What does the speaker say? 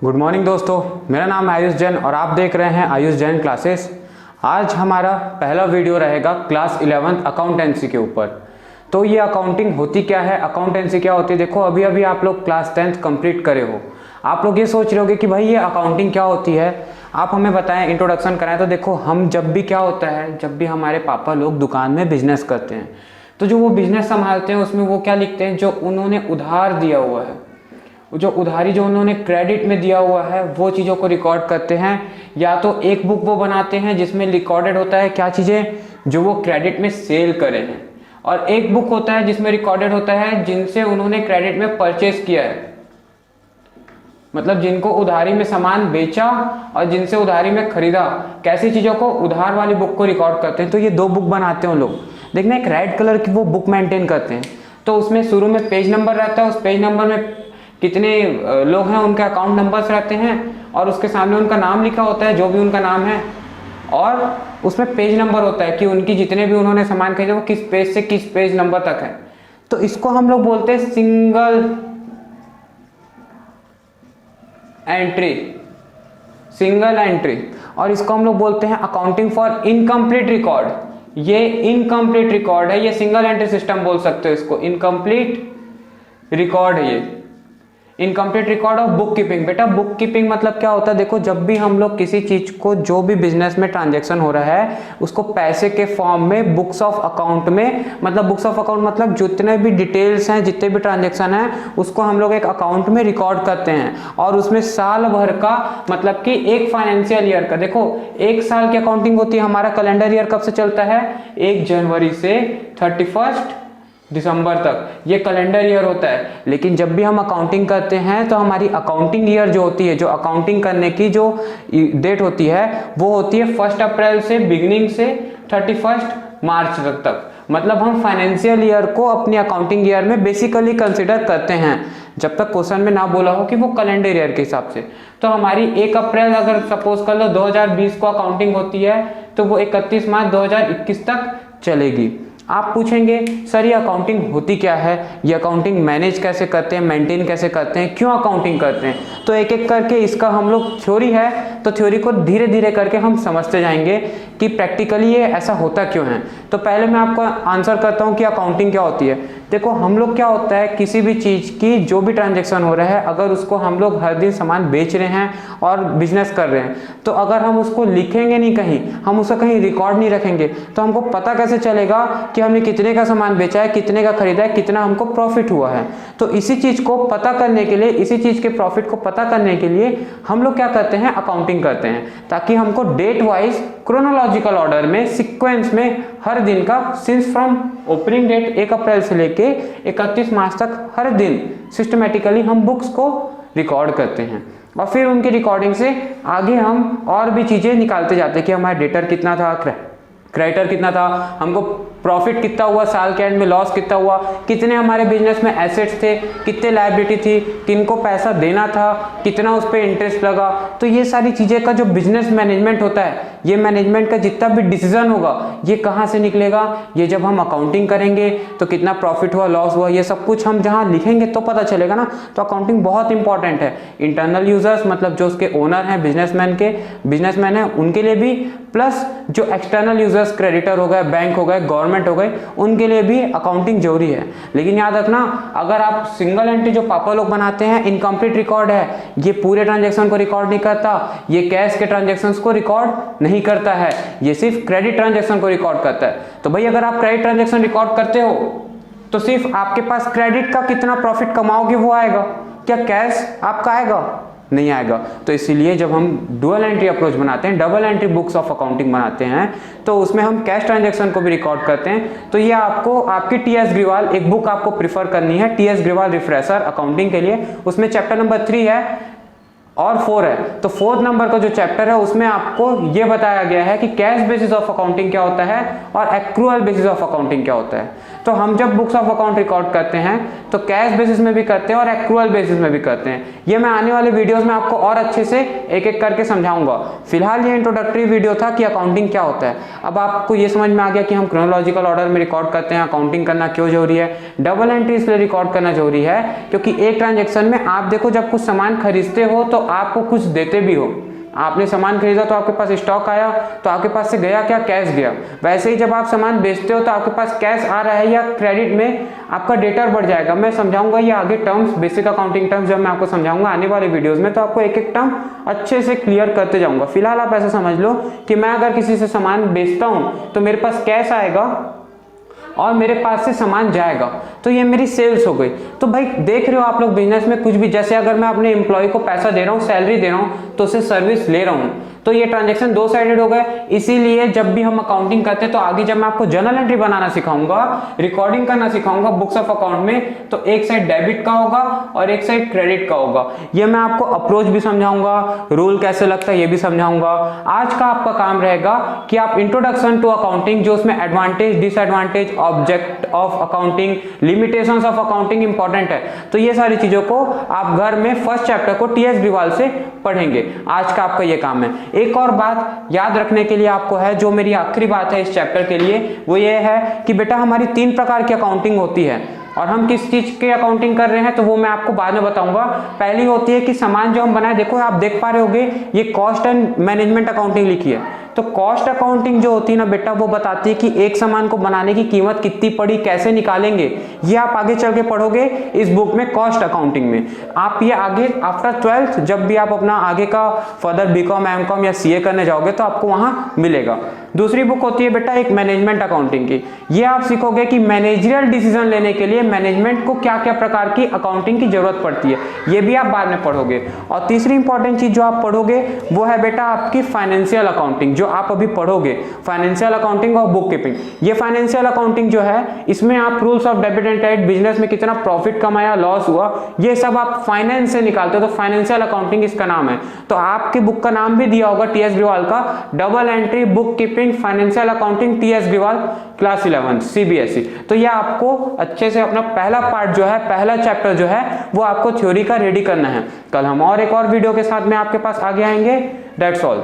Good morning दोस्तों, मेरा नाम है आयुष जैन और आप देख रहे हैं आयुष जैन क्लासेस। आज हमारा पहला वीडियो रहेगा क्लास 11th अकाउंटेंसी के ऊपर। तो ये अकाउंटिंग होती क्या है, अकाउंटेंसी क्या होती है। देखो अभी अभी आप लोग क्लास 10th कंप्लीट करे हो, आप लोग ये सोच रहे होगे कि भाई ये अकाउंटिंग क्या होती है, आप हमें बताएं, इंट्रोडक्शन कराएं। तो देखो हम जब भी क्या होता है, जब भी हमारे पापा लोग दुकान में बिजनेस करते हैं तो जो वो बिजनेस संभालते हैं उसमें वो क्या लिखते हैं, जो उन्होंने उधार दिया हुआ है, जो उधारी जो उन्होंने क्रेडिट में दिया हुआ है वो चीज़ों को रिकॉर्ड करते हैं। या तो एक बुक वो बनाते हैं जिसमें रिकॉर्डेड होता है क्या चीज़ें जो वो क्रेडिट में सेल करे हैं, और एक बुक होता है जिसमें रिकॉर्डेड होता है जिनसे उन्होंने क्रेडिट में परचेस किया है, मतलब जिनको उधारी में सामान बेचा और जिनसे उधारी में खरीदा, कैसी चीज़ों को उधार वाली बुक को रिकॉर्ड करते हैं। तो ये दो बुक बनाते हैं लोग। देखना एक रेड कलर की वो बुक मेंटेन करते हैं, तो उसमें शुरू में पेज नंबर रहता है, उस पेज नंबर में कितने लोग हैं उनके अकाउंट नंबर्स रहते हैं और उसके सामने उनका नाम लिखा होता है, जो भी उनका नाम है, और उसमें पेज नंबर होता है कि उनकी जितने भी उन्होंने सामान खरीदे वो किस पेज से किस पेज नंबर तक है। तो इसको हम लोग बोलते हैं सिंगल एंट्री, और इसको हम लोग बोलते हैं अकाउंटिंग फॉर इनकम्प्लीट रिकॉर्ड। ये इनकम्प्लीट रिकॉर्ड है, ये सिंगल एंट्री सिस्टम बोल सकते हो इसको, इनकम्प्लीट रिकॉर्ड है ये, incomplete record of book keeping. बेटा बुक कीपिंग मतलब क्या होता है, देखो जब भी हम लोग किसी चीज को, जो भी बिजनेस में ट्रांजैक्शन हो रहा है उसको पैसे के फॉर्म में बुक्स ऑफ अकाउंट में, मतलब बुक्स ऑफ अकाउंट मतलब जितने भी डिटेल्स हैं, जितने भी ट्रांजैक्शन हैं उसको हम लोग एक अकाउंट में रिकॉर्ड करते हैं, और उसमें साल भर का, मतलब कि एक फाइनेंशियल ईयर का, देखो एक साल की अकाउंटिंग होती है। हमारा कैलेंडर ईयर कब से चलता है, 1 जनवरी से 31 दिसंबर तक, ये कैलेंडर ईयर होता है। लेकिन जब भी हम अकाउंटिंग करते हैं तो हमारी अकाउंटिंग ईयर जो होती है, जो अकाउंटिंग करने की जो डेट होती है वो होती है 1 अप्रैल से बिगिनिंग से 31 मार्च तक। मतलब हम फाइनेंशियल ईयर को अपनी अकाउंटिंग ईयर में बेसिकली कंसिडर करते हैं, जब तक क्वेश्चन में ना बोला हो कि वो कैलेंडर ईयर के हिसाब से। तो हमारी 1 अप्रैल अगर सपोज कर लो 2020 को अकाउंटिंग होती है तो वो 31 मार्च 2021 तक चलेगी। आप पूछेंगे सर ये अकाउंटिंग होती क्या है, ये अकाउंटिंग मैनेज कैसे करते हैं, मेंटेन कैसे करते हैं, क्यों अकाउंटिंग करते हैं। तो एक एक करके इसका हम लोग थ्योरी है तो थ्योरी को धीरे धीरे करके हम समझते जाएंगे कि प्रैक्टिकली ये ऐसा होता क्यों है। तो पहले मैं आपको आंसर करता हूँ कि अकाउंटिंग क्या होती है। देखो हम लोग क्या होता है, किसी भी चीज़ की जो भी ट्रांजैक्शन हो रहा है, अगर उसको हम लोग हर दिन सामान बेच रहे हैं और बिजनेस कर रहे हैं, तो अगर हम उसको लिखेंगे नहीं कहीं, हम उसका कहीं रिकॉर्ड नहीं रखेंगे, तो हमको पता कैसे चलेगा कि हमने कितने का सामान बेचा है, कितने का खरीदा है, कितना हमको प्रॉफिट हुआ है। तो इसी चीज़ को पता करने के लिए, इसी चीज़ के प्रॉफिट को पता करने के लिए हम लोग क्या करते हैं, अकाउंटिंग करते हैं, ताकि हमको डेट वाइज क्रोनोलॉजिकल ऑर्डर में, सीक्वेंस में हर दिन का, सिंस फ्रॉम ओपनिंग डेट 1 अप्रैल से लेके 31 मार्च तक हर दिन सिस्टमेटिकली हम बुक्स को रिकॉर्ड करते हैं, और फिर उनकी रिकॉर्डिंग से आगे हम और भी चीज़ें निकालते जाते हैं कि हमारा डेटर कितना था, क्रेडिटर कितना था, हमको प्रॉफिट कितना हुआ, साल के एंड में लॉस कितना हुआ, कितने हमारे बिजनेस में एसेट्स थे, कितने लायबिलिटी थी, किनको पैसा देना था, कितना उस पर इंटरेस्ट लगा। तो ये सारी चीज़ें का जो बिजनेस मैनेजमेंट होता है, ये मैनेजमेंट का जितना भी डिसीजन होगा ये कहाँ से निकलेगा, ये जब हम अकाउंटिंग करेंगे तो कितना प्रॉफिट हुआ, लॉस हुआ, ये सब कुछ हम जहाँ लिखेंगे तो पता चलेगा ना। तो अकाउंटिंग बहुत इंपॉर्टेंट है इंटरनल यूजर्स, मतलब जो उसके ओनर हैं, बिजनेसमैन हैं उनके लिए भी, प्लस जो एक्सटर्नल यूजर्स, क्रेडिटर हो गए, बैंक हो गए, गवर्नमेंट हो गए, उनके लिए भी अकाउंटिंग जरूरी है। लेकिन याद रखना, अगर आप सिंगल एंट्री जो पापा लोग बनाते हैं, इनकम्प्लीट रिकॉर्ड है, ये पूरे ट्रांजैक्शन को रिकॉर्ड नहीं करता, ये कैश के ट्रांजैक्शंस को रिकॉर्ड नहीं करता है, ये सिर्फ क्रेडिट ट्रांजैक्शन को रिकॉर्ड करता है। तो भाई अगर आप क्रेडिट ट्रांजैक्शन रिकॉर्ड करते हो तो सिर्फ आपके पास क्रेडिट का कितना प्रॉफिट कमाओगे वो आएगा, क्या कैश आपका आएगा? नहीं आएगा। तो इसीलिए जब हम डुअल एंट्री अप्रोच बनाते हैं, double entry books of accounting बनाते हैं, तो उसमें हम कैश ट्रांजैक्शन को भी रिकॉर्ड करते हैं। तो ये आपको, आपकी टीएस ग्रिवाल एक बुक आपको प्रिफर करनी है, टीएस ग्रिवाल रिफ्रेशर अकाउंटिंग के लिए। उसमें चैप्टर नंबर 3 है और 4 है। तो 4th नंबर का जो चैप्टर है उसमें आपको ये बताया गया है कि कैश बेसिस ऑफ अकाउंटिंग क्या होता है और एक्रूअल बेसिस ऑफ अकाउंटिंग क्या होता है। तो हम जब बुक्स ऑफ अकाउंट रिकॉर्ड करते हैं तो कैश बेसिस में भी करते हैं और एक्रूअल बेसिस में भी करते हैं। ये मैं आने वाले वीडियोस में आपको और अच्छे से एक एक करके समझाऊंगा। फिलहाल ये इंट्रोडक्टरी वीडियो था कि अकाउंटिंग क्या होता है। अब आपको ये समझ में आ गया कि हम क्रोनोलॉजिकल ऑर्डर में रिकॉर्ड करते हैं, अकाउंटिंग करना क्यों जरूरी है। डबल एंट्री इसलिए रिकॉर्ड करना जरूरी है क्योंकि एक ट्रांजेक्शन में आप देखो, जब कुछ सामान खरीदते हो तो आपको कुछ देते भी हो। आपने सामान खरीदा तो आपके पास स्टॉक आया, तो आपके पास से गया क्या, कैश गया। वैसे ही जब आप सामान बेचते हो तो आपके पास कैश आ रहा है या क्रेडिट में आपका डेटर बढ़ जाएगा। मैं समझाऊंगा ये आगे टर्म्स, बेसिक अकाउंटिंग टर्म्स जब मैं आपको समझाऊंगा आने वाले वीडियोस में, तो आपको एक एक टर्म अच्छे से क्लियर करते जाऊंगा। फिलहाल आप ऐसा समझ लो कि मैं अगर किसी से सामान बेचता हूं तो मेरे पास कैश आएगा और मेरे पास से सामान जाएगा, तो ये मेरी सेल्स हो गई। तो भाई देख रहे हो आप लोग बिजनेस में कुछ भी, जैसे अगर मैं अपने एम्प्लॉय को पैसा दे रहा हूँ, सैलरी दे रहा हूँ, तो उससे सर्विस ले रहा हूँ, तो ये ट्रांजैक्शन दो साइडेड हो गए। इसीलिए जब भी हम अकाउंटिंग करते हैं तो आगे जब मैं आपको जर्नल एंट्री बनाना सिखाऊंगा, रिकॉर्डिंग करना सिखाऊंगा बुक्स ऑफ अकाउंट में, तो एक साइड डेबिट का होगा और एक साइड क्रेडिट का होगा। ये मैं आपको अप्रोच भी समझाऊंगा, रूल कैसे लगता है ये भी समझाऊंगा। आज का आपका काम रहेगा कि आप इंट्रोडक्शन टू अकाउंटिंग, जो उसमें advantage, disadvantage, object of accounting, limitations of accounting important है, तो ये सारी चीजों को आप घर में फर्स्ट चैप्टर को टी.एस. ग्रीवाल से पढ़ेंगे। आज का आपका ये काम है। एक और बात याद रखने के लिए आपको है, जो मेरी आखिरी बात है इस चैप्टर के लिए, वो ये है कि बेटा हमारी 3 प्रकार की अकाउंटिंग होती है, और हम किस चीज की अकाउंटिंग कर रहे हैं तो वो मैं आपको बाद में बताऊंगा। पहली होती है कि सामान जो हम बनाए, देखो आप देख पा रहे होगे ये कॉस्ट एंड मैनेजमेंट अकाउंटिंग लिखी है। तो कॉस्ट अकाउंटिंग जो होती है ना बेटा, वो बताती है कि एक सामान को बनाने की कीमत कितनी पड़ी, कैसे निकालेंगे, ये आप आगे चल के पढ़ोगे इस बुक में, कॉस्ट अकाउंटिंग में। आप ये आगे आफ्टर 12th जब भी आप अपना आगे का फर्दर बीकॉम, एमकॉम या सीए करने जाओगे तो आपको वहां मिलेगा। दूसरी बुक होती है बेटा एक मैनेजमेंट अकाउंटिंग की। ये आप सीखोगे कि मैनेजरियल डिसीजन लेने के लिए मैनेजमेंट को क्या क्या प्रकार की अकाउंटिंग की जरूरत पड़ती है, ये भी आप बाद में पढ़ोगे। और तीसरी इंपॉर्टेंट चीज जो आप पढ़ोगे वो है बेटा आपकी फाइनेंशियल अकाउंटिंग, जो आप अभी पढ़ोगे, फाइनेंशियल अकाउंटिंग और बुक कीपिंग। ये फाइनेंशियल अकाउंटिंग जो है, इसमें आप rules of debit and credit, business में कितना प्रॉफिट कमाया, लॉस हुआ, ये सब आप फाइनेंस से निकालते हो, तो फाइनेंशियल अकाउंटिंग इसका नाम है। तो आपकी बुक का नाम भी दिया होगा टी.एस. ग्रीवाल का, double entry bookkeeping financial accounting T S. Grewal class 11 CBSE। तो ये आपको अच्छे से अपना पहला पार्ट जो है, पहला चैप्टर जो है वो आपको थ्योरी का रेडी करना है। कल हम और एक और वीडियो के साथ में आपके पास आगे आएंगे। That's all.